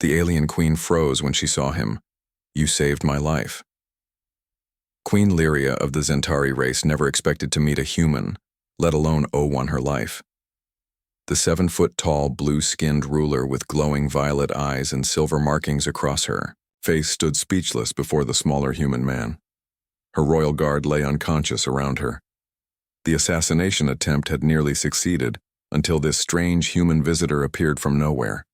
The alien queen froze when she saw him. "You saved my life." Queen Lyria of the Zentari race never expected to meet a human, let alone owe one her life. The 7-foot-tall, blue-skinned ruler with glowing violet eyes and silver markings across her face stood speechless before the smaller human man. Her royal guard lay unconscious around her. The assassination attempt had nearly succeeded until this strange human visitor appeared from nowhere.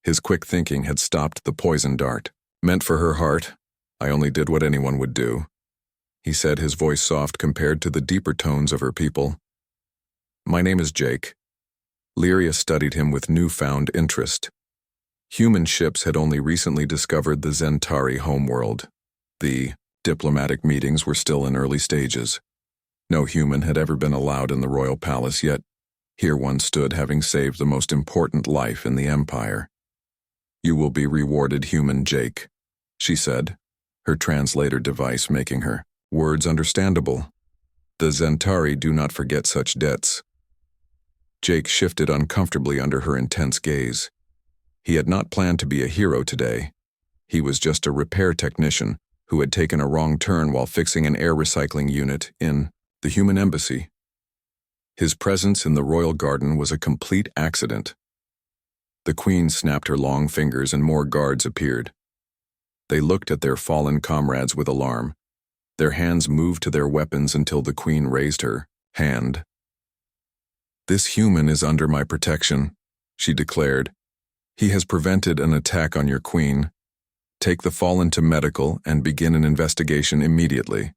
His quick thinking had stopped the poison dart. "Meant for her heart, I only did what anyone would do," he said, his voice soft compared to the deeper tones of her people. "My name is Jake." Lyria studied him with newfound interest. Human ships had only recently discovered the Zentari homeworld. The diplomatic meetings were still in early stages. No human had ever been allowed in the royal palace, yet here one stood having saved the most important life in the empire. "You will be rewarded, human Jake," she said, her translator device making her words understandable. "The Zentari do not forget such debts." Jake shifted uncomfortably under her intense gaze. He had not planned to be a hero today. He was just a repair technician who had taken a wrong turn while fixing an air recycling unit in the human embassy. His presence in the royal garden was a complete accident. The queen snapped her long fingers and more guards appeared. They looked at their fallen comrades with alarm. Their hands moved to their weapons until the queen raised her hand. "This human is under my protection," she declared. "He has prevented an attack on your queen. Take the fallen to medical and begin an investigation immediately."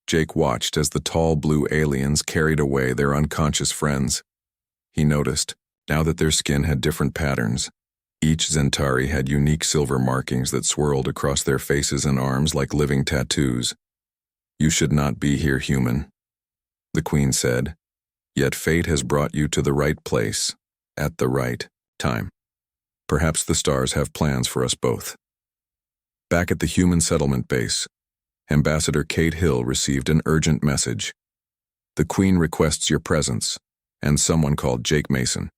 Jake watched as the tall blue aliens carried away their unconscious friends. He noticed, now that their skin had different patterns. Each Zentari had unique silver markings that swirled across their faces and arms like living tattoos. "You should not be here, human," the queen said. "Yet fate has brought you to the right place, at the right time. Perhaps the stars have plans for us both." Back at the human settlement base, Ambassador Kate Hill received an urgent message. "The Queen requests your presence, and someone called Jake Mason."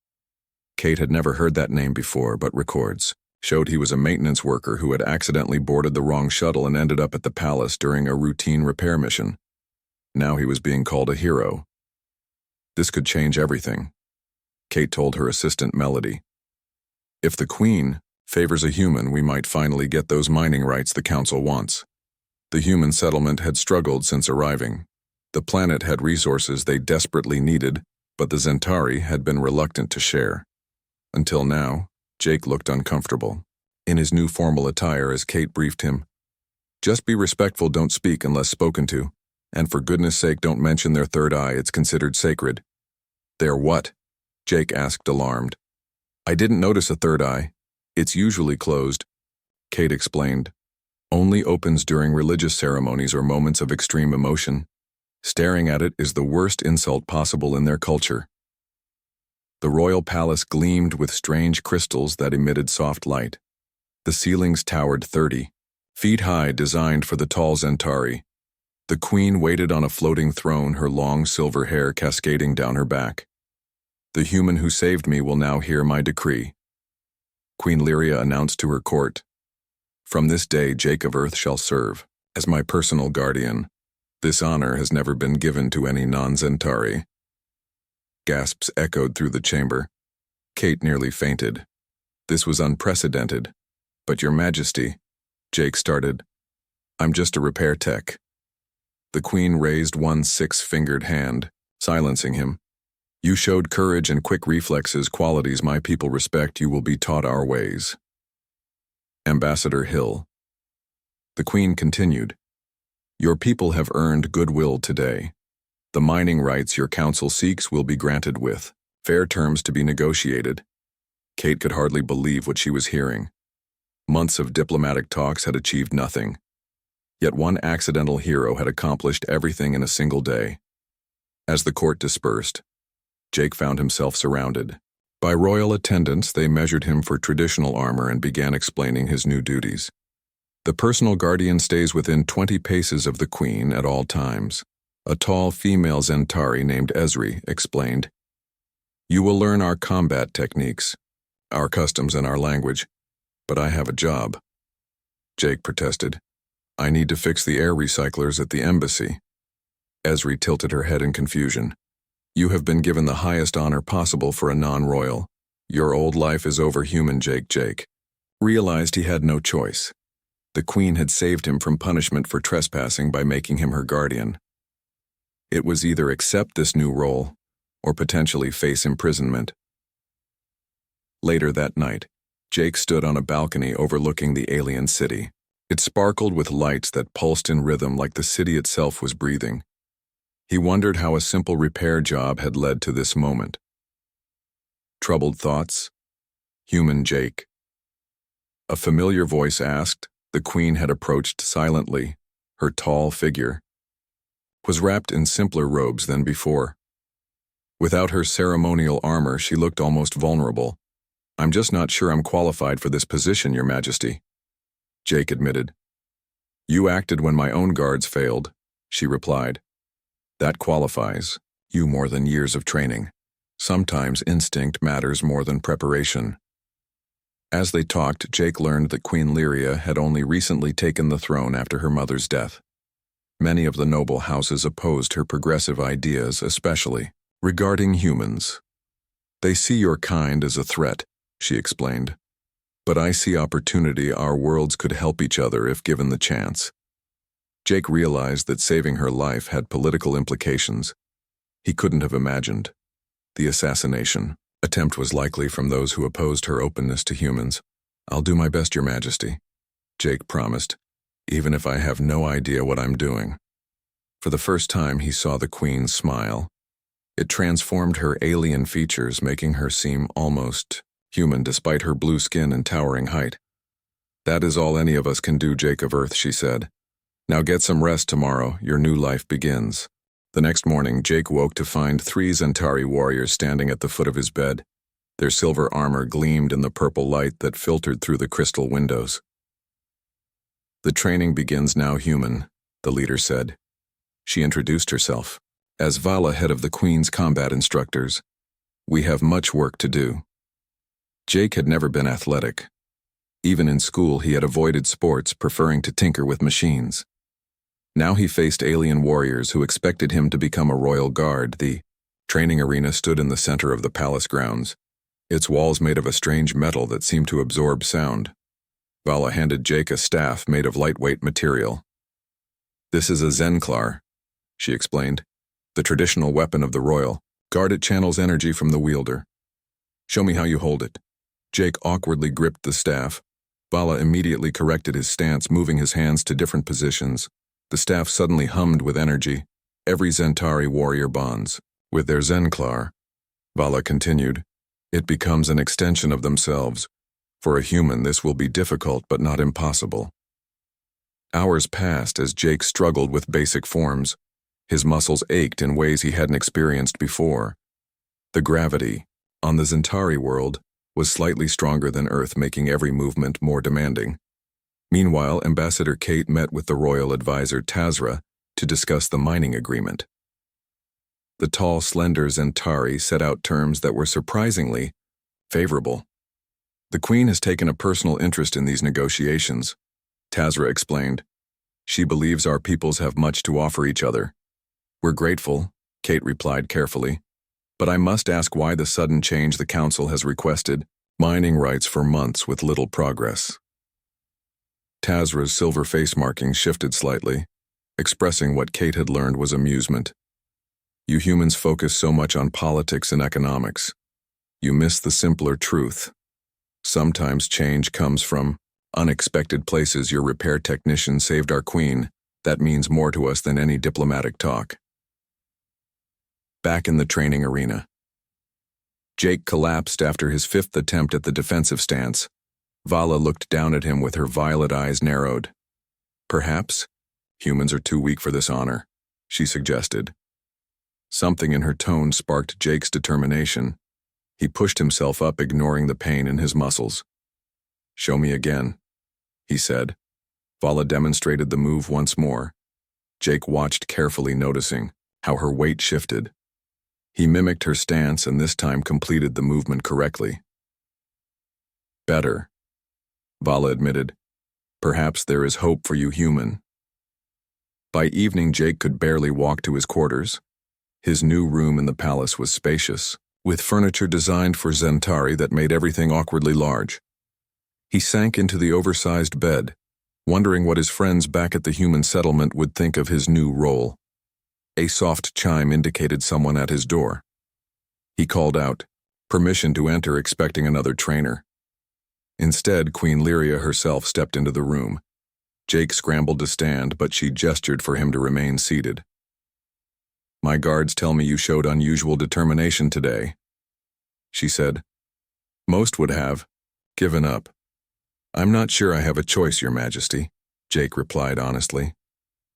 Kate had never heard that name before, but records showed he was a maintenance worker who had accidentally boarded the wrong shuttle and ended up at the palace during a routine repair mission. Now he was being called a hero. This could change everything, Kate told her assistant Melody. "If the Queen favors a human, we might finally get those mining rights the Council wants." The human settlement had struggled since arriving. The planet had resources they desperately needed, but the Zentari had been reluctant to share. Until now, Jake looked uncomfortable. In his new formal attire as Kate briefed him, "Just be respectful, don't speak unless spoken to. And for goodness sake, don't mention their third eye, it's considered sacred." "Their what?" Jake asked, alarmed. "I didn't notice a third eye. It's usually closed," Kate explained. "Only opens during religious ceremonies or moments of extreme emotion. Staring at it is the worst insult possible in their culture." The royal palace gleamed with strange crystals that emitted soft light. The ceilings towered 30 feet high, designed for the tall Zentari. The queen waited on a floating throne, her long silver hair cascading down her back. "The human who saved me will now hear my decree," Queen Lyria announced to her court. "From this day, Jake of Earth shall serve as my personal guardian. This honor has never been given to any non-Zentari." Gasps echoed through the chamber. Kate nearly fainted. This was unprecedented. "But your majesty," Jake started. "I'm just a repair tech." The queen raised one 6-fingered hand, silencing him. "You showed courage and quick reflexes, qualities my people respect. You will be taught our ways." Ambassador Hill. The queen continued, "Your people have earned goodwill today. The mining rights your council seeks will be granted with fair terms to be negotiated." Kate could hardly believe what she was hearing. Months of diplomatic talks had achieved nothing. Yet one accidental hero had accomplished everything in a single day. As the court dispersed, Jake found himself surrounded. By royal attendants, they measured him for traditional armor and began explaining his new duties. "The personal guardian stays within 20 paces of the queen at all times," a tall female Zentari named Esri explained. "You will learn our combat techniques, our customs, and our language. But I have a job, Jake protested. I need to fix the air recyclers at the embassy. Esri tilted her head in confusion. You have been given the highest honor possible for a non-royal. Your old life is over, human Jake realized he had no choice. The Queen had saved him from punishment for trespassing by making him her guardian. It was either accept this new role or potentially face imprisonment. Later that night, Jake stood on a balcony overlooking the alien city. It sparkled with lights that pulsed in rhythm like the city itself was breathing. He wondered how a simple repair job had led to this moment. Troubled thoughts? Human Jake. A familiar voice asked. The Queen had approached silently. Her tall figure was wrapped in simpler robes than before. Without her ceremonial armor, she looked almost vulnerable. I'm just not sure I'm qualified for this position, Your Majesty, Jake admitted. You acted when my own guards failed, she replied. That qualifies you more than years of training. Sometimes instinct matters more than preparation. As they talked, Jake learned that Queen Lyria had only recently taken the throne after her mother's death. Many of the noble houses opposed her progressive ideas, especially regarding humans. They see your kind as a threat, she explained. But I see opportunity. Our worlds could help each other if given the chance. Jake realized that saving her life had political implications he couldn't have imagined. The assassination attempt was likely from those who opposed her openness to humans. I'll do my best, Your Majesty, Jake promised, even if I have no idea what I'm doing. For the first time, he saw the Queen smile. It transformed her alien features, making her seem almost human despite her blue skin and towering height. That is all any of us can do, Jake of Earth, she said. Now get some rest. Tomorrow, your new life begins. The next morning, Jake woke to find 3 Zentari warriors standing at the foot of his bed. Their silver armor gleamed in the purple light that filtered through the crystal windows. The training begins now, human, the leader said. She introduced herself. As Vala, head of the Queen's combat instructors, we have much work to do. Jake had never been athletic. Even in school, he had avoided sports, preferring to tinker with machines. Now he faced alien warriors who expected him to become a royal guard. The training arena stood in the center of the palace grounds, its walls made of a strange metal that seemed to absorb sound. Vala handed Jake a staff made of lightweight material. This is a Zenklar, she explained. The traditional weapon of the royal. Guard it channels energy from the wielder. Show me how you hold it. Jake awkwardly gripped the staff. Vala immediately corrected his stance, moving his hands to different positions. The staff suddenly hummed with energy. Every Zentari warrior bonds with their Zenklar, Vala continued. It becomes an extension of themselves. For a human, this will be difficult but not impossible. Hours passed as Jake struggled with basic forms. His muscles ached in ways he hadn't experienced before. The gravity on the Zentari world was slightly stronger than Earth, making every movement more demanding. Meanwhile, Ambassador Kate met with the royal advisor Tazra to discuss the mining agreement. The tall, slender Zentari set out terms that were surprisingly favorable. The Queen has taken a personal interest in these negotiations, Tazra explained. She believes our peoples have much to offer each other. We're grateful, Kate replied carefully, but I must ask why the sudden change the Council has requested mining rights for months with little progress. Tazra's silver face markings shifted slightly, expressing what Kate had learned was amusement. You humans focus so much on politics and economics. You miss the simpler truth. Sometimes change comes from unexpected places. Your repair technician saved our Queen. That means more to us than any diplomatic talk. Back in the training arena, Jake collapsed after his 5th attempt at the defensive stance. Vala looked down at him with her violet eyes narrowed. Perhaps humans are too weak for this honor, she suggested. Something in her tone sparked Jake's determination. He pushed himself up, ignoring the pain in his muscles. Show me again, he said. Vala demonstrated the move once more. Jake watched carefully, noticing how her weight shifted. He mimicked her stance and this time completed the movement correctly. Better. Vala admitted. Perhaps there is hope for you, human. By evening, Jake could barely walk to his quarters. His new room in the palace was spacious, with furniture designed for Zentari that made everything awkwardly large. He sank into the oversized bed, wondering what his friends back at the human settlement would think of his new role. A soft chime indicated someone at his door. He called out, permission to enter, expecting another trainer. Instead, Queen Lyria herself stepped into the room. Jake scrambled to stand, but she gestured for him to remain seated. My guards tell me you showed unusual determination today, she said. Most would have given up. I'm not sure I have a choice, Your Majesty, Jake replied honestly.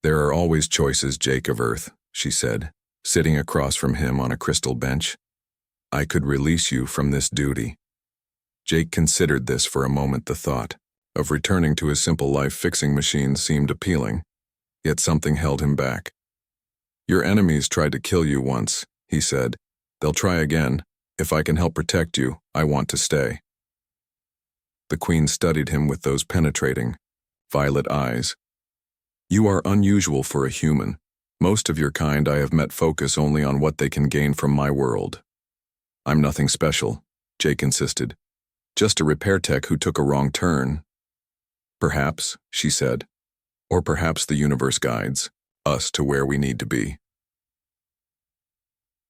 There are always choices, Jake of Earth, she said, sitting across from him on a crystal bench. I could release you from this duty. Jake considered this for a moment. The thought of returning to his simple life fixing machines seemed appealing, yet something held him back. Your enemies tried to kill you once, he said. They'll try again. If I can help protect you, I want to stay. The Queen studied him with those penetrating, violet eyes. You are unusual for a human. Most of your kind I have met focus only on what they can gain from my world. I'm nothing special, Jake insisted. Just a repair tech who took a wrong turn. Perhaps, she said. Or perhaps the universe guides us to where we need to be.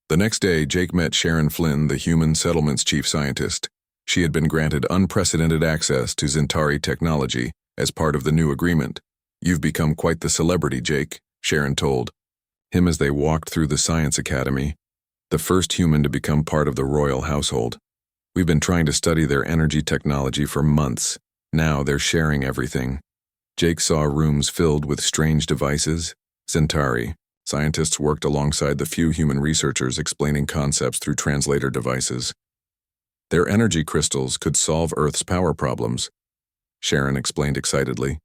The next day, Jake met Sharon Flynn, the human settlement's chief scientist. She had been granted unprecedented access to Zentari technology as part of the new agreement. You've become quite the celebrity, Jake, Sharon told him as they walked through the Science Academy, the first human to become part of the royal household. We've been trying to study their energy technology for months. Now they're sharing everything. Jake saw rooms filled with strange devices. Zentari. Scientists worked alongside the few human researchers explaining concepts through translator devices. Their energy crystals could solve Earth's power problems, Sharon explained excitedly.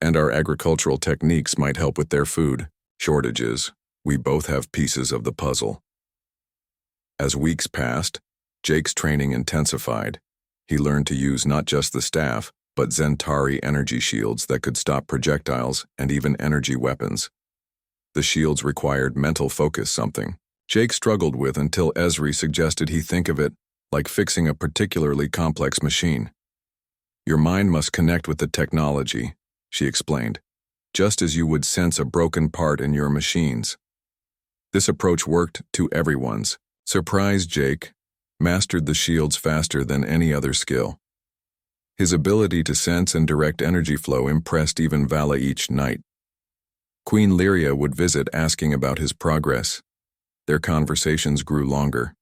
And our agricultural techniques might help with their food shortages. We both have pieces of the puzzle. As weeks passed, Jake's training intensified. He learned to use not just the staff, but Zentari energy shields that could stop projectiles and even energy weapons. The shields required mental focus, something Jake struggled with until Esri suggested he think of it like fixing a particularly complex machine. Your mind must connect with the technology, she explained, just as you would sense a broken part in your machines. This approach worked to everyone's. Surprised Jake mastered the shields faster than any other skill. His ability to sense and direct energy flow impressed even Vala each night. Queen Lyria would visit asking about his progress. Their conversations grew longer.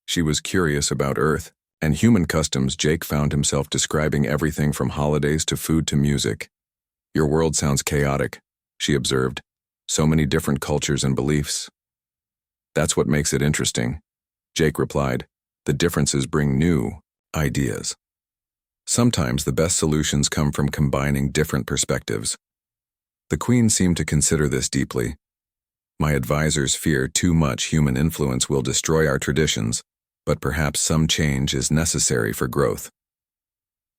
She was curious about Earth and human customs. Jake found himself describing everything from holidays to food to music. Your world sounds chaotic, she observed. So many different cultures and beliefs. That's what makes it interesting, Jake replied. The differences bring new ideas. Sometimes the best solutions come from combining different perspectives. The Queen seemed to consider this deeply. My advisors fear too much human influence will destroy our traditions, but perhaps some change is necessary for growth.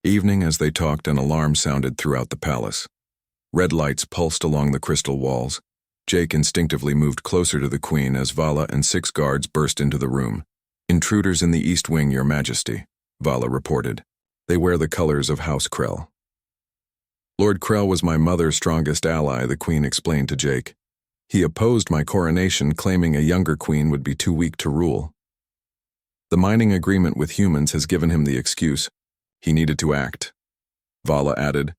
Evening, as they talked, an alarm sounded throughout the palace. Red lights pulsed along the crystal walls. Jake instinctively moved closer to the Queen as Vala and 6 guards burst into the room. Intruders in the East Wing, Your Majesty, Vala reported. They wear the colors of House Krell. Lord Krell was my mother's strongest ally, the Queen explained to Jake. He opposed my coronation, claiming a younger queen would be too weak to rule. The mining agreement with humans has given him the excuse. He needed to act. Vala added,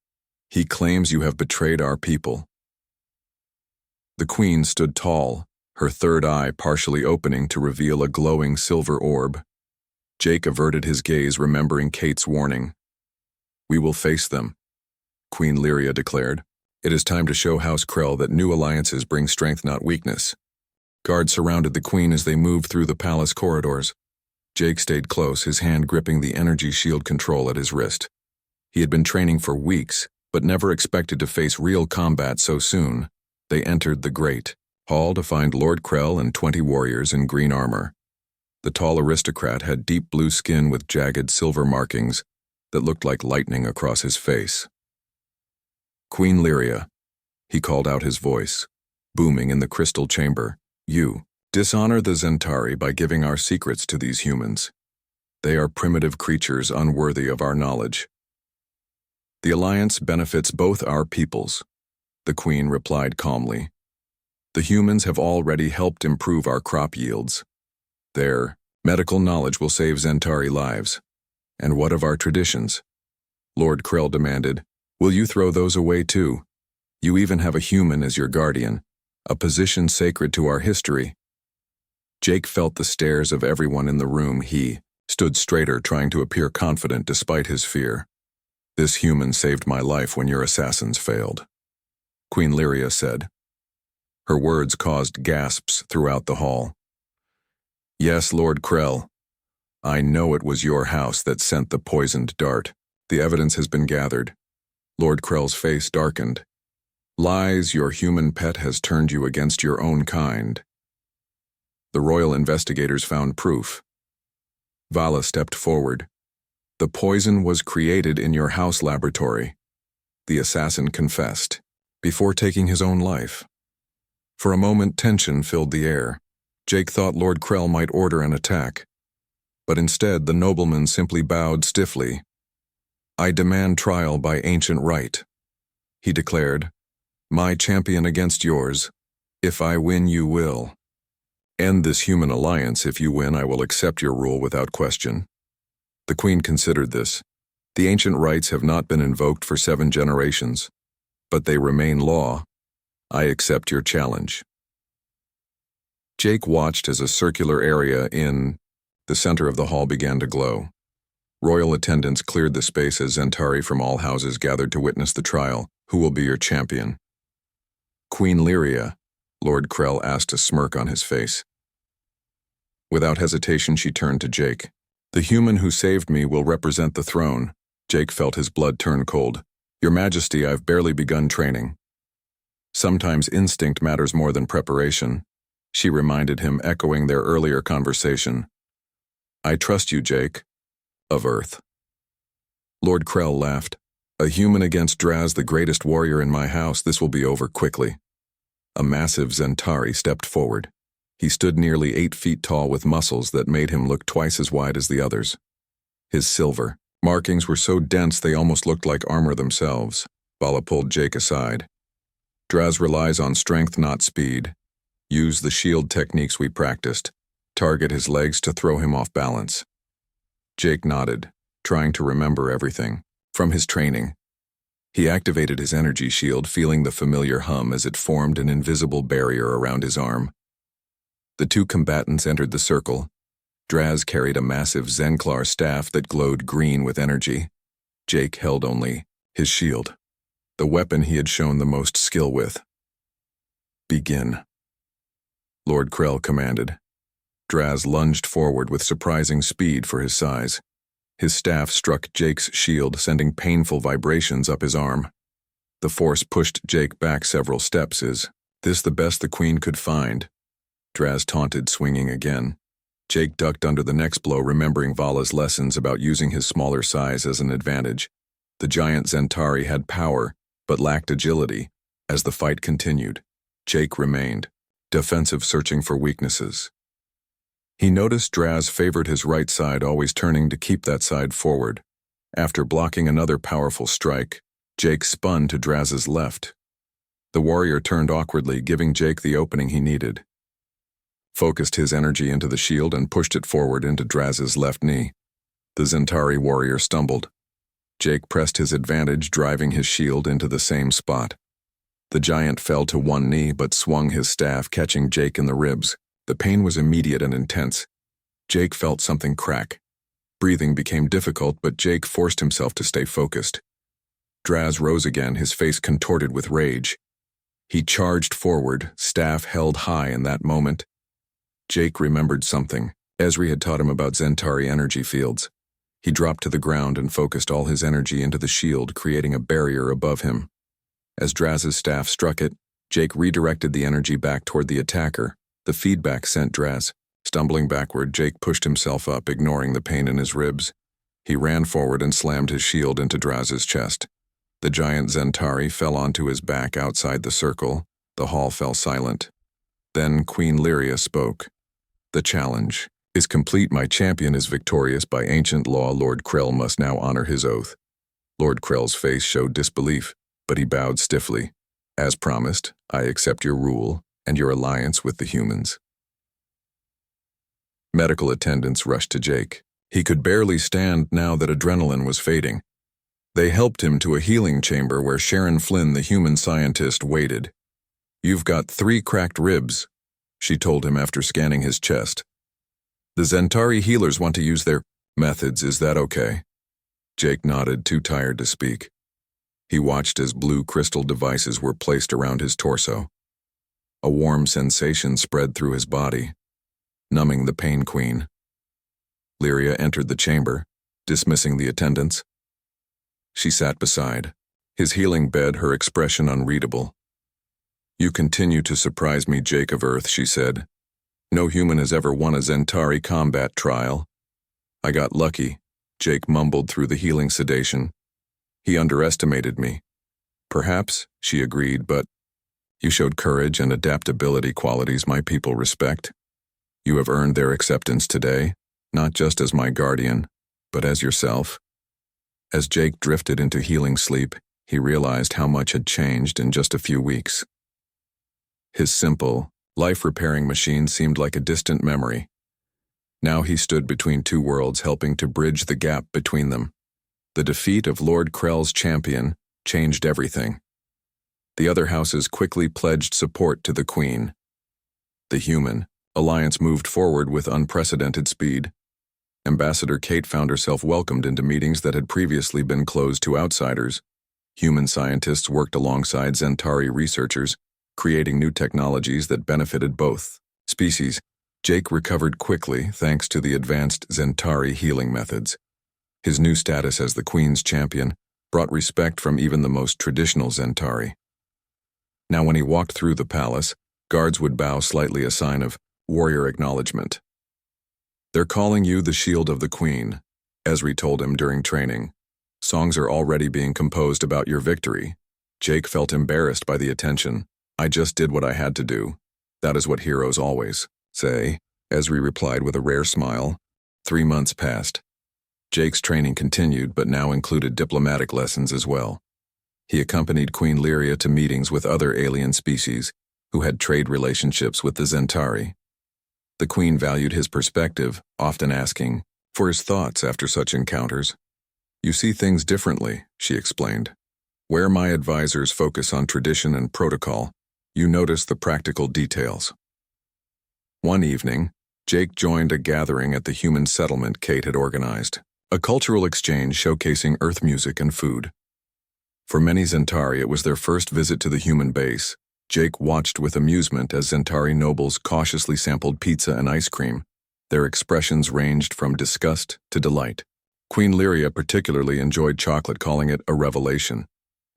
he claims you have betrayed our people. The Queen stood tall, her third eye partially opening to reveal a glowing silver orb. Jake averted his gaze, remembering Kate's warning. We will face them, Queen Lyria declared. It is time to show House Krell that new alliances bring strength, not weakness. Guards surrounded the Queen as they moved through the palace corridors. Jake stayed close, his hand gripping the energy shield control at his wrist. He had been training for weeks, but never expected to face real combat so soon. They entered the great hall to find Lord Krell and 20 warriors in green armor. The tall aristocrat had deep blue skin with jagged silver markings. that looked like lightning across his face. "Queen Lyria," he called out, his voice booming in the crystal chamber. "You dishonor the Zentari by giving our secrets to these humans. They are primitive creatures unworthy of our knowledge." "The alliance benefits both our peoples," the Queen replied calmly. "The humans have already helped improve our crop yields. Their medical knowledge will save Zentari lives. And what of our traditions?" Lord Krell demanded. "Will you throw those away too? You even have a human as your guardian, a position sacred to our history." Jake felt the stares of everyone in the room. He stood straighter, trying to appear confident despite his fear. "This human saved my life when your assassins failed," Queen Lyria said. Her words caused gasps throughout the hall. "Yes, Lord Krell. I know it was your house that sent the poisoned dart. The evidence has been gathered." Lord Krell's face darkened. "Lies, your human pet has turned you against your own kind." The royal investigators found proof. Vala stepped forward. "The poison was created in your house laboratory." The assassin confessed, before taking his own life. For a moment, tension filled the air. Jake thought Lord Krell might order an attack. But instead, the nobleman simply bowed stiffly. "I demand trial by ancient right," he declared. "My champion against yours. If I win, you will. End this human alliance. If you win, I will accept your rule without question." The Queen considered this. The ancient rights have not been invoked for 7 generations, but they remain law. I accept your challenge. Jake watched as a circular area in the center of the hall began to glow. Royal attendants cleared the space as Zentari from all houses gathered to witness the trial. "Who will be your champion?" "Queen Lyria," Lord Krell asked, a smirk on his face. Without hesitation, she turned to Jake. "The human who saved me will represent the throne." Jake felt his blood turn cold. "Your Majesty, I've barely begun training." "Sometimes instinct matters more than preparation," she reminded him, echoing their earlier conversation. "I trust you, Jake. Of Earth." Lord Krell laughed. "A human against Draz, the greatest warrior in my house. This will be over quickly." A massive Zentari stepped forward. He stood nearly 8 feet tall with muscles that made him look twice as wide as the others. His silver markings were so dense they almost looked like armor themselves. Vala pulled Jake aside. "Draz relies on strength, not speed. Use the shield techniques we practiced. Target his legs to throw him off balance." Jake nodded, trying to remember everything from his training. He activated his energy shield, feeling the familiar hum as it formed an invisible barrier around his arm. The 2 combatants entered the circle. Draz carried a massive Zenklar staff that glowed green with energy. Jake held only his shield, the weapon he had shown the most skill with. "Begin," Lord Krell commanded. Draz lunged forward with surprising speed for his size. His staff struck Jake's shield, sending painful vibrations up his arm. The force pushed Jake back several steps. "Is this the best the Queen could find?" Draz taunted, swinging again. Jake ducked under the next blow, remembering Vala's lessons about using his smaller size as an advantage. The giant Zentari had power, but lacked agility. As the fight continued, Jake remained defensive, searching for weaknesses. He noticed Draz favored his right side, always turning to keep that side forward. After blocking another powerful strike, Jake spun to Draz's left. The warrior turned awkwardly, giving Jake the opening he needed. Focused his energy into the shield and pushed it forward into Draz's left knee. The Zentari warrior stumbled. Jake pressed his advantage, driving his shield into the same spot. The giant fell to one knee but swung his staff, catching Jake in the ribs. The pain was immediate and intense. Jake felt something crack. Breathing became difficult, but Jake forced himself to stay focused. Draz rose again, his face contorted with rage. He charged forward, staff held high in that moment. Jake remembered something. Esri had taught him about Zentari energy fields. He dropped to the ground and focused all his energy into the shield, creating a barrier above him. As Draz's staff struck it, Jake redirected the energy back toward the attacker. The feedback sent Draz stumbling backward. Jake pushed himself up, ignoring the pain in his ribs. He ran forward and slammed his shield into Draz's chest. The giant Zentari fell onto his back outside the circle. The hall fell silent. Then Queen Lyria spoke. "The challenge is complete. My champion is victorious. By ancient law, Lord Krell must now honor his oath." Lord Krell's face showed disbelief, but he bowed stiffly. "As promised, I accept your rule and your alliance with the humans." Medical attendants rushed to Jake. He could barely stand now that adrenaline was fading. They helped him to a healing chamber where Sharon Flynn, the human scientist, waited. "You've got 3 cracked ribs," she told him after scanning his chest. "The Zentari healers want to use their methods. Is that okay?" Jake nodded, too tired to speak. He watched as blue crystal devices were placed around his torso. A warm sensation spread through his body, numbing the pain queen. Lyria entered the chamber, dismissing the attendants. She sat beside his healing bed, her expression unreadable. "You continue to surprise me, Jake of Earth," she said. "No human has ever won a Zentari combat trial." "I got lucky," Jake mumbled through the healing sedation. "He underestimated me." "Perhaps," she agreed, "but you showed courage and adaptability, qualities my people respect. You have earned their acceptance today, not just as my guardian, but as yourself." As Jake drifted into healing sleep, he realized how much had changed in just a few weeks. His simple, life-repairing machine seemed like a distant memory. Now he stood between 2 worlds, helping to bridge the gap between them. The defeat of Lord Krell's champion changed everything. The other houses quickly pledged support to the Queen. The human alliance moved forward with unprecedented speed. Ambassador Kate found herself welcomed into meetings that had previously been closed to outsiders. Human scientists worked alongside Zentari researchers, creating new technologies that benefited both species. Jake recovered quickly thanks to the advanced Zentari healing methods. His new status as the Queen's champion brought respect from even the most traditional Zentari. Now when he walked through the palace, guards would bow slightly, a sign of warrior acknowledgement. "They're calling you the Shield of the Queen," Esri told him during training. "Songs are already being composed about your victory." Jake felt embarrassed by the attention. "I just did what I had to do. That is what heroes always say," Esri replied with a rare smile. 3 months passed. Jake's training continued, but now included diplomatic lessons as well. He accompanied Queen Lyria to meetings with other alien species who had trade relationships with the Zentari. The Queen valued his perspective, often asking for his thoughts after such encounters. "You see things differently," she explained. "Where my advisors focus on tradition and protocol, you notice the practical details." One evening, Jake joined a gathering at the human settlement Kate had organized, a cultural exchange showcasing Earth music and food. For many Zentari, it was their first visit to the human base. Jake watched with amusement as Zentari nobles cautiously sampled pizza and ice cream. Their expressions ranged from disgust to delight. Queen Lyria particularly enjoyed chocolate, calling it a revelation.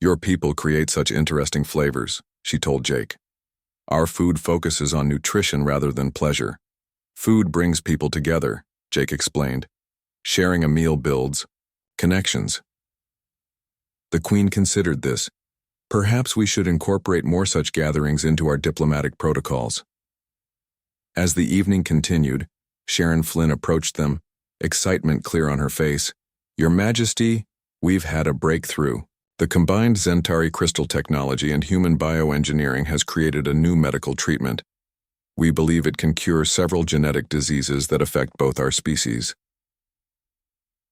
"Your people create such interesting flavors," she told Jake. "Our food focuses on nutrition rather than pleasure. Food brings people together," Jake explained. "Sharing a meal builds connections." The Queen considered this. "Perhaps we should incorporate more such gatherings into our diplomatic protocols." As the evening continued, Sharon Flynn approached them, excitement clear on her face. "Your Majesty, we've had a breakthrough. The combined Zentari crystal technology and human bioengineering has created a new medical treatment. We believe it can cure several genetic diseases that affect both our species."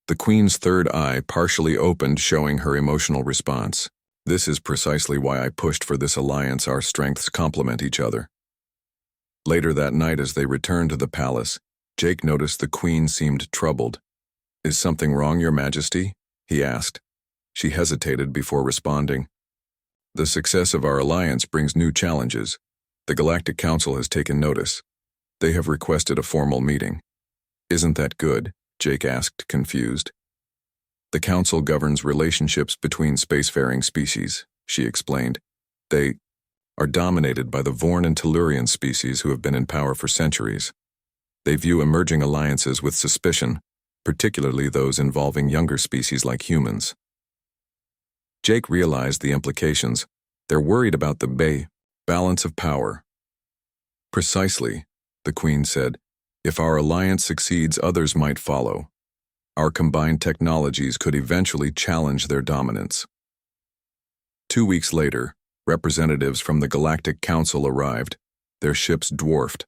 The Queen's third eye partially opened, showing her emotional response. "This is precisely why I pushed for this alliance. Our strengths complement each other." Later that night, as they returned to the palace, Jake noticed the Queen seemed troubled. "Is something wrong, Your Majesty?" he asked. She hesitated before responding. "The success of our alliance brings new challenges. The Galactic Council has taken notice. They have requested a formal meeting." "Isn't that good?" Jake asked, confused. "The Council governs relationships between spacefaring species," she explained. "They are dominated by the Vorn and Tellurian species who have been in power for centuries. They view emerging alliances with suspicion. particularly those involving younger species like humans. Jake realized the implications. They're worried about the balance of power. Precisely, the Queen said. If our alliance succeeds, others might follow. Our combined technologies could eventually challenge their dominance. 2 weeks later, representatives from the Galactic Council arrived, their ships dwarfed,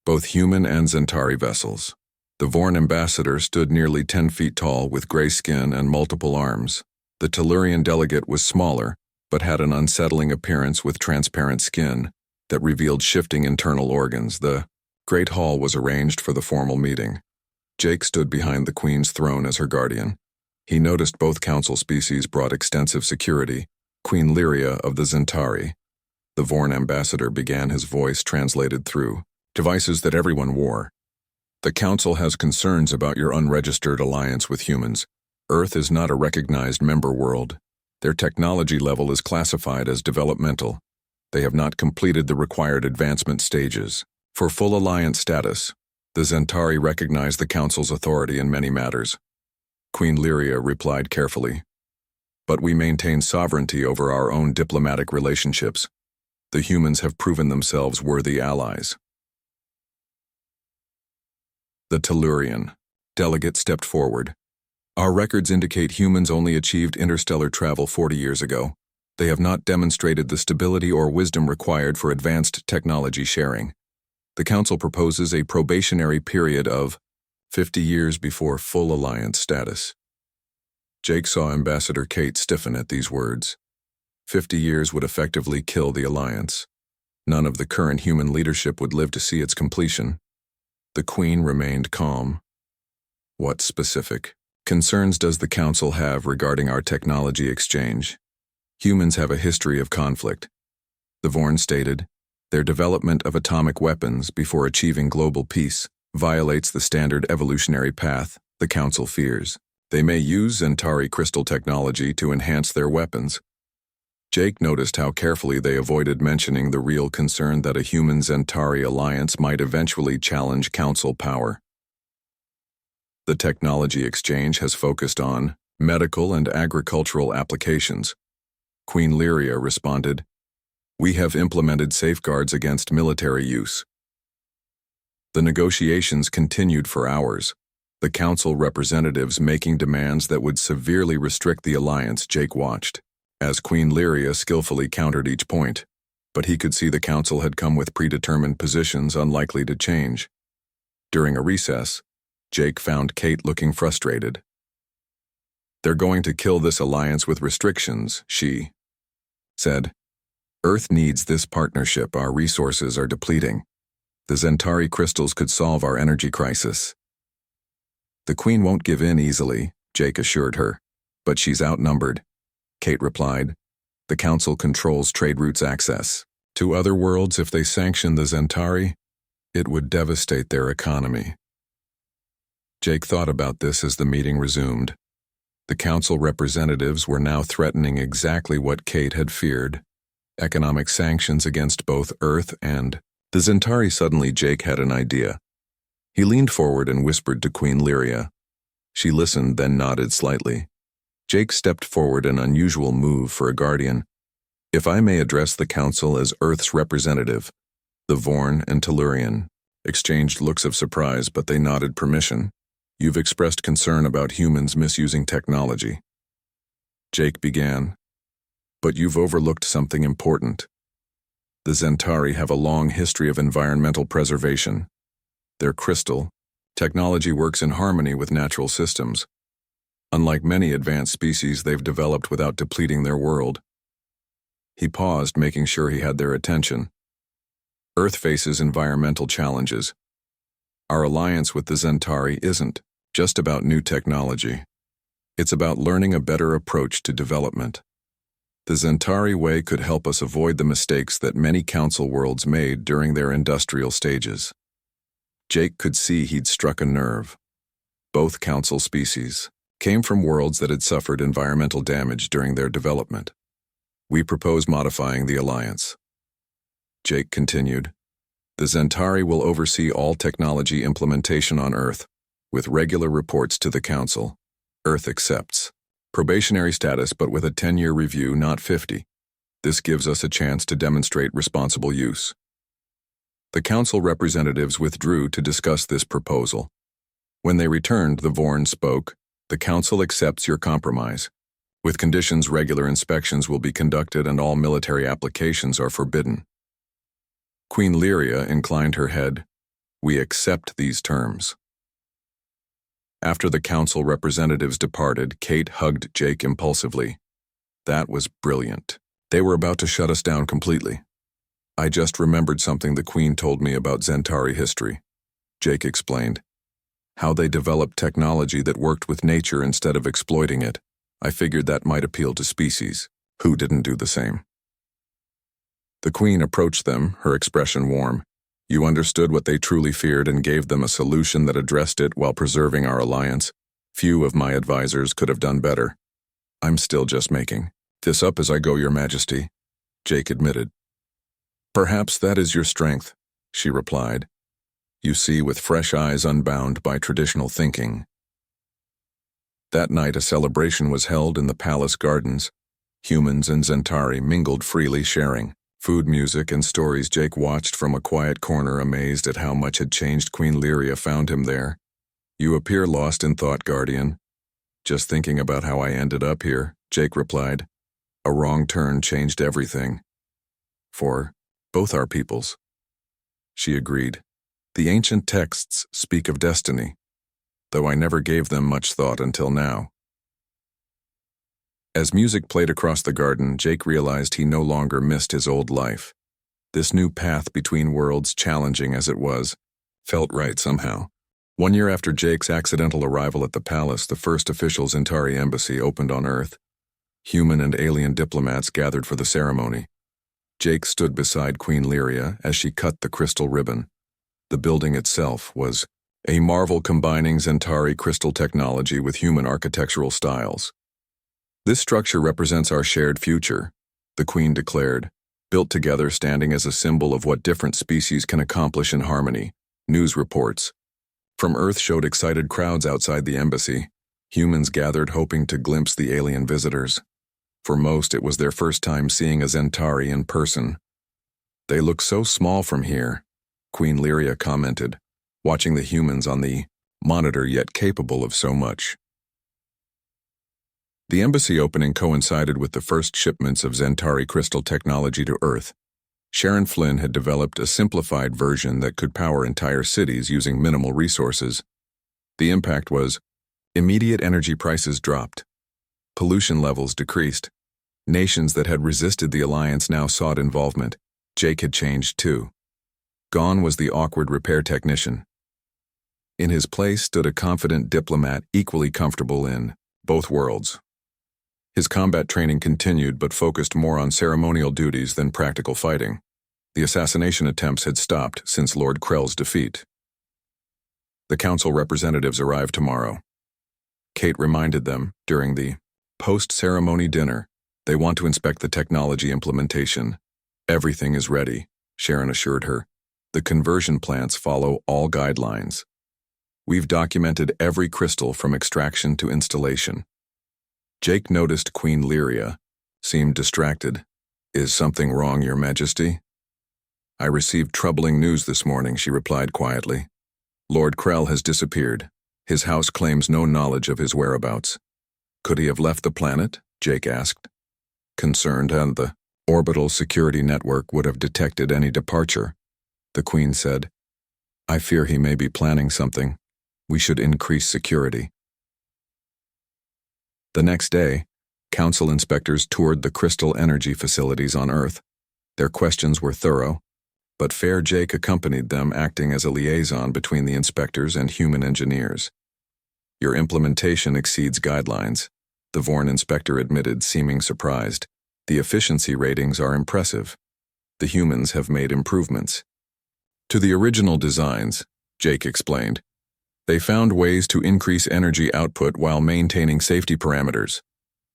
both human and Zentari vessels. The Vorn ambassador stood nearly 10 feet tall with gray skin and multiple arms. The Tellurian delegate was smaller, but had an unsettling appearance with transparent skin that revealed shifting internal organs. The Great Hall was arranged for the formal meeting. Jake stood behind the Queen's throne as her guardian. He noticed both council species brought extensive security. Queen Lyria of the Zentari. The Vorn ambassador began, his voice translated through devices that everyone wore. The council has concerns about your unregistered alliance with humans. Earth is not a recognized member world. Their technology level is classified as developmental. They have not completed the required advancement stages. For full alliance status, the Zentari recognize the council's authority in many matters. Queen Lyria replied carefully. But we maintain sovereignty over our own diplomatic relationships. The humans have proven themselves worthy allies. The Tellurian delegate stepped forward. Our records indicate humans only achieved interstellar travel 40 years ago. They have not demonstrated the stability or wisdom required for advanced technology sharing. The Council proposes a probationary period of 50 years before full alliance status. Jake saw Ambassador Kate stiffen at these words. 50 years would effectively kill the alliance. None of the current human leadership would live to see its completion. The Queen remained calm. What specific concerns does the Council have regarding our technology exchange? Humans have a history of conflict. The Vorn stated, their development of atomic weapons before achieving global peace violates the standard evolutionary path the Council fears. They may use Zentari crystal technology to enhance their weapons. Jake noticed how carefully they avoided mentioning the real concern that a human-Zentari alliance might eventually challenge Council power. The technology exchange has focused on medical and agricultural applications. Queen Lyria responded, we have implemented safeguards against military use. The negotiations continued for hours, the Council representatives making demands that would severely restrict the alliance. Jake watched, as Queen Lyria skillfully countered each point, but he could see the Council had come with predetermined positions unlikely to change. During a recess, Jake found Kate looking frustrated. They're going to kill this alliance with restrictions, she said. Earth needs this partnership. Our resources are depleting. The Zentari crystals could solve our energy crisis. The Queen won't give in easily, Jake assured her, but she's outnumbered. Kate replied, the Council controls trade routes access to other worlds. If they sanction the Zentari, it would devastate their economy. Jake thought about this as the meeting resumed. The Council representatives were now threatening exactly what Kate had feared. Economic sanctions against both Earth and the Zentari. Suddenly Jake had an idea. He leaned forward and whispered to Queen Lyria. She listened, then nodded slightly. Jake stepped forward, an unusual move for a guardian. If I may address the Council as Earth's representative. The Vorn and Tellurian exchanged looks of surprise, but they nodded permission. You've expressed concern about humans misusing technology. Jake began. But you've overlooked something important. The Zentari have a long history of environmental preservation. Their crystal technology works in harmony with natural systems. Unlike many advanced species, they've developed without depleting their world. He paused, making sure he had their attention. Earth faces environmental challenges. Our alliance with the Zentari isn't just about new technology. It's about learning a better approach to development. The Zentari way could help us avoid the mistakes that many Council worlds made during their industrial stages. Jake could see he'd struck a nerve. Both Council species came from worlds that had suffered environmental damage during their development. We propose modifying the alliance. Jake continued. The Zentari will oversee all technology implementation on Earth. with regular reports to the Council. Earth accepts. Probationary status but with a 10-year review, not 50. This gives us a chance to demonstrate responsible use. The Council representatives withdrew to discuss this proposal. When they returned, the Vorn spoke. The Council accepts your compromise. With conditions, regular inspections will be conducted and all military applications are forbidden. Queen Lyria inclined her head. We accept these terms. After the Council representatives departed, Kate hugged Jake impulsively. That was brilliant. They were about to shut us down completely. I just remembered something the Queen told me about Zentari history. Jake explained. How they developed technology that worked with nature instead of exploiting it. I figured that might appeal to species who didn't do the same. The Queen approached them, her expression warm. You understood what they truly feared and gave them a solution that addressed it while preserving our alliance. Few of my advisors could have done better. I'm still just making this up as I go, Your Majesty, Jake admitted. Perhaps that is your strength, she replied. You see with fresh eyes unbound by traditional thinking. That night a celebration was held in the palace gardens. Humans and Zentari mingled freely, sharing food, music, and stories. Jake watched from a quiet corner, amazed at how much had changed. Queen Lyria found him there. You appear lost in thought, Guardian. Just thinking about how I ended up here, Jake replied. A wrong turn changed everything. For both our peoples. She agreed. The ancient texts speak of destiny, though I never gave them much thought until now. As music played across the garden, Jake realized he no longer missed his old life. This new path between worlds, challenging as it was, felt right somehow. 1 year after Jake's accidental arrival at the palace, the first official Zentari embassy opened on Earth. Human and alien diplomats gathered for the ceremony. Jake stood beside Queen Lyria as she cut the crystal ribbon. The building itself was a marvel combining Zentari crystal technology with human architectural styles. This structure represents our shared future, the Queen declared, built together standing as a symbol of what different species can accomplish in harmony. News reports from Earth showed excited crowds outside the embassy. Humans gathered hoping to glimpse the alien visitors. For most, it was their first time seeing a Zentari in person. They look so small from here, Queen Lyria commented, watching the humans on the monitor yet capable of so much. The embassy opening coincided with the first shipments of Zentari crystal technology to Earth. Sharon Flynn had developed a simplified version that could power entire cities using minimal resources. The impact was immediate energy prices dropped. Pollution levels decreased. Nations that had resisted the alliance now sought involvement. Jake had changed too. Gone was the awkward repair technician. In his place stood a confident diplomat equally comfortable in both worlds. His combat training continued but focused more on ceremonial duties than practical fighting. The assassination attempts had stopped since Lord Krell's defeat. The Council representatives arrived tomorrow. Kate reminded them during the post-ceremony dinner they want to inspect the technology implementation. Everything is ready, Sharon assured her. The conversion plants follow all guidelines. We've documented every crystal from extraction to installation. Jake noticed Queen Lyria seemed distracted. Is something wrong, Your Majesty? I received troubling news this morning, she replied quietly. Lord Krell has disappeared. His house claims no knowledge of his whereabouts. Could he have left the planet? Jake asked. Concerned, and the orbital security network would have detected any departure. The Queen said, I fear he may be planning something. We should increase security. The next day, Council inspectors toured the crystal energy facilities on Earth. Their questions were thorough, but Fair Jake accompanied them, acting as a liaison between the inspectors and human engineers. Your implementation exceeds guidelines, the Vorn inspector admitted, seeming surprised. The efficiency ratings are impressive. The humans have made improvements. To the original designs, Jake explained. They found ways to increase energy output while maintaining safety parameters.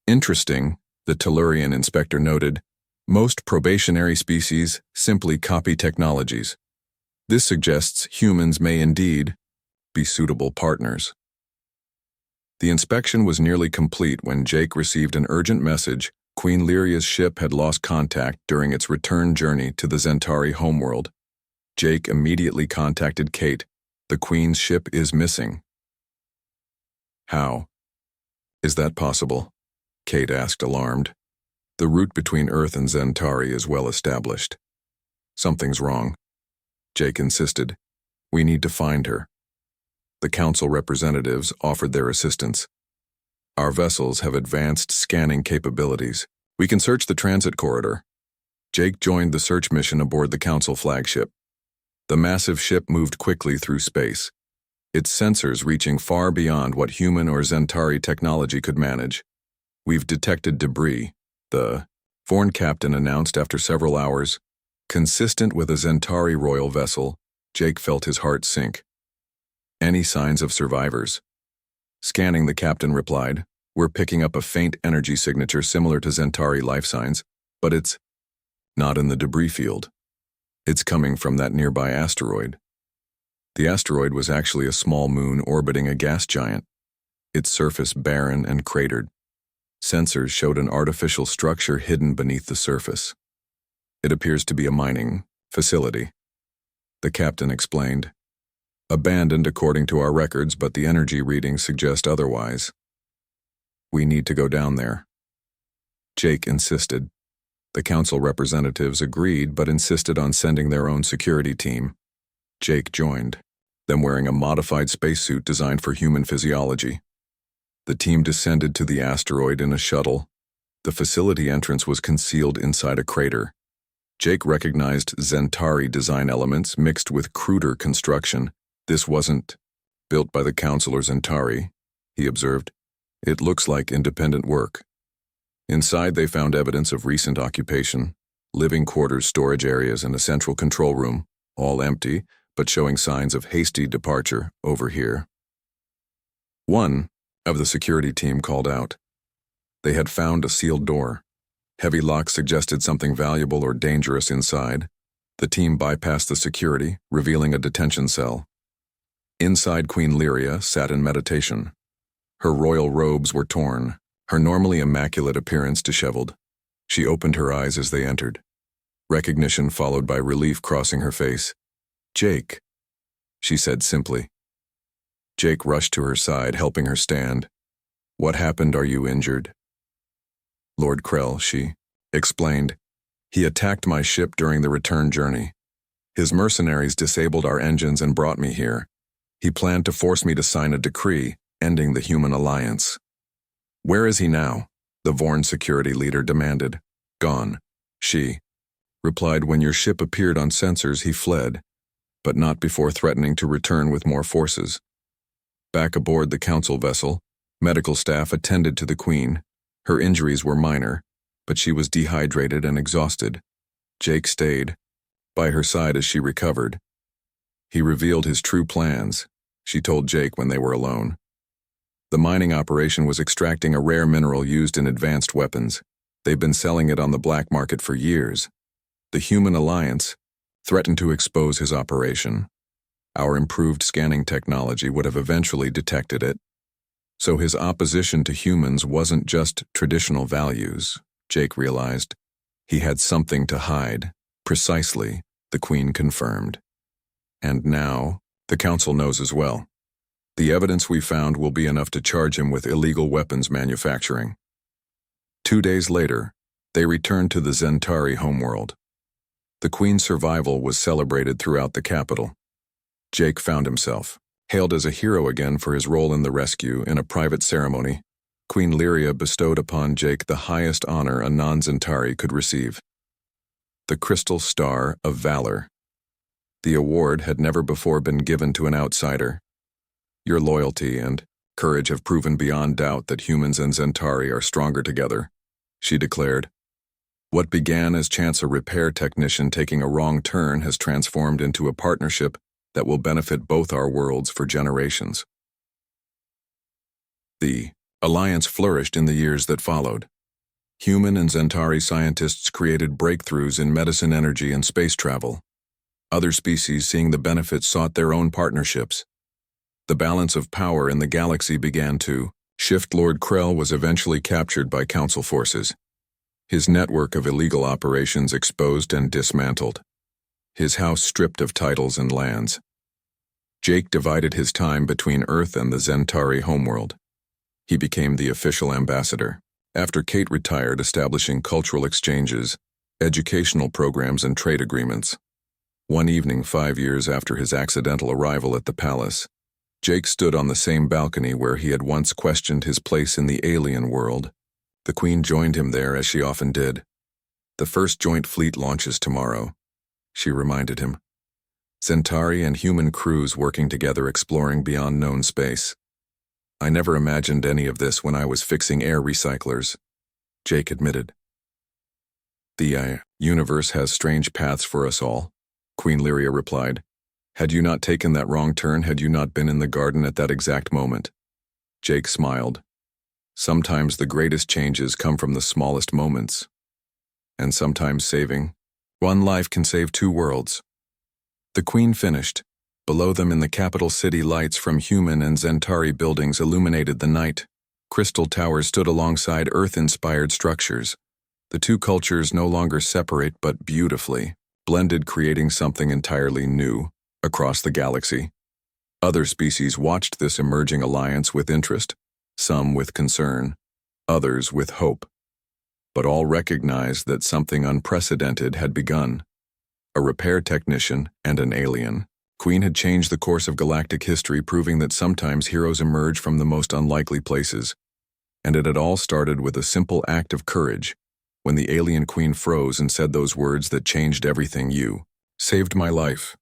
Interesting, the Tellurian inspector noted. Most probationary species simply copy technologies. This suggests humans may indeed be suitable partners. The inspection was nearly complete when Jake received an urgent message. Queen Lyria's ship had lost contact during its return journey to the Zentari homeworld. Jake immediately contacted Kate. The Queen's ship is missing. How? Is that possible? Kate asked, alarmed. The route between Earth and Zentari is well established. Something's wrong. Jake insisted. We need to find her. The council representatives offered their assistance. Our vessels have advanced scanning capabilities. We can search the transit corridor. Jake joined the search mission aboard the council flagship. The massive ship moved quickly through space, its sensors reaching far beyond what human or Zentari technology could manage. We've detected debris, the foreign captain announced after several hours. Consistent with a Zentari royal vessel, Jake felt his heart sink. Any signs of survivors? Scanning, the captain replied. We're picking up a faint energy signature similar to Zentari life signs, but it's not in the debris field. It's coming from that nearby asteroid. The asteroid was actually a small moon orbiting a gas giant, its surface barren and cratered. Sensors showed an artificial structure hidden beneath the surface. It appears to be a mining facility. The captain explained. Abandoned according to our records, but the energy readings suggest otherwise. We need to go down there. Jake insisted. The council representatives agreed but insisted on sending their own security team. Jake joined, them wearing a modified spacesuit designed for human physiology. The team descended to the asteroid in a shuttle. The facility entrance was concealed inside a crater. Jake recognized Zentari design elements mixed with cruder construction. This wasn't built by the council or Zentari, he observed. It looks like independent work. Inside they found evidence of recent occupation, living quarters, storage areas, and a central control room, all empty, but showing signs of hasty departure over here. One of the security team called out. They had found a sealed door. Heavy locks suggested something valuable or dangerous inside. The team bypassed the security, revealing a detention cell. Inside, Queen Lyria sat in meditation. Her royal robes were torn, her normally immaculate appearance disheveled. She opened her eyes as they entered. Recognition followed by relief crossing her face. Jake, she said simply. Jake rushed to her side, helping her stand. What happened? Are you injured? Lord Krell, she explained. He attacked my ship during the return journey. His mercenaries disabled our engines and brought me here. He planned to force me to sign a decree, ending the human alliance. Where is he now? The Vorn security leader demanded. Gone, she replied. When your ship appeared on sensors, he fled, but not before threatening to return with more forces. Back aboard the council vessel, medical staff attended to the Queen. Her injuries were minor, but she was dehydrated and exhausted. Jake stayed by her side as she recovered. He revealed his true plans, she told Jake when they were alone. The mining operation was extracting a rare mineral used in advanced weapons. They've been selling it on the black market for years. The Human Alliance threatened to expose his operation. Our improved scanning technology would have eventually detected it. So his opposition to humans wasn't just traditional values, Jake realized. He had something to hide. Precisely, the Queen confirmed. And now, the Council knows as well. The evidence we found will be enough to charge him with illegal weapons manufacturing. 2 days later, they returned to the Zentari homeworld. The Queen's survival was celebrated throughout the capital. Jake found himself hailed as a hero again for his role in the rescue. In a private ceremony, Queen Lyria bestowed upon Jake the highest honor a non-Zentari could receive, the Crystal Star of Valor. The award had never before been given to an outsider. Your loyalty and courage have proven beyond doubt that humans and Zentari are stronger together, she declared. What began as chance a repair technician taking a wrong turn has transformed into a partnership that will benefit both our worlds for generations. The alliance flourished in the years that followed. Human and Zentari scientists created breakthroughs in medicine, energy, and space travel. Other species, seeing the benefits, sought their own partnerships. The balance of power in the galaxy began to shift. Lord Krell was eventually captured by Council forces. His network of illegal operations exposed and dismantled. His house stripped of titles and lands. Jake divided his time between Earth and the Zentari homeworld. He became the official ambassador. After Kate retired, establishing cultural exchanges, educational programs, and trade agreements. One evening, 5 years after his accidental arrival at the palace, Jake stood on the same balcony where he had once questioned his place in the alien world. The Queen joined him there, as she often did. "The first joint fleet launches tomorrow," she reminded him. "Centauri and human crews working together, exploring beyond known space. I never imagined any of this when I was fixing air recyclers," Jake admitted. "The universe has strange paths for us all," Queen Lyria replied. "Had you not taken that wrong turn, had you not been in the garden at that exact moment?" Jake smiled. "Sometimes the greatest changes come from the smallest moments. And sometimes saving one life can save 2 worlds." The Queen finished. Below them in the capital city, lights from human and Zentari buildings illuminated the night. Crystal towers stood alongside Earth-inspired structures. The two cultures no longer separate but beautifully blended, creating something entirely new across the galaxy. Other species watched this emerging alliance with interest, some with concern, others with hope. But all recognized that something unprecedented had begun. A repair technician and an alien. Queen had changed the course of galactic history, proving that sometimes heroes emerge from the most unlikely places. And it had all started with a simple act of courage, when the alien queen froze and said those words that changed everything. "You saved my life."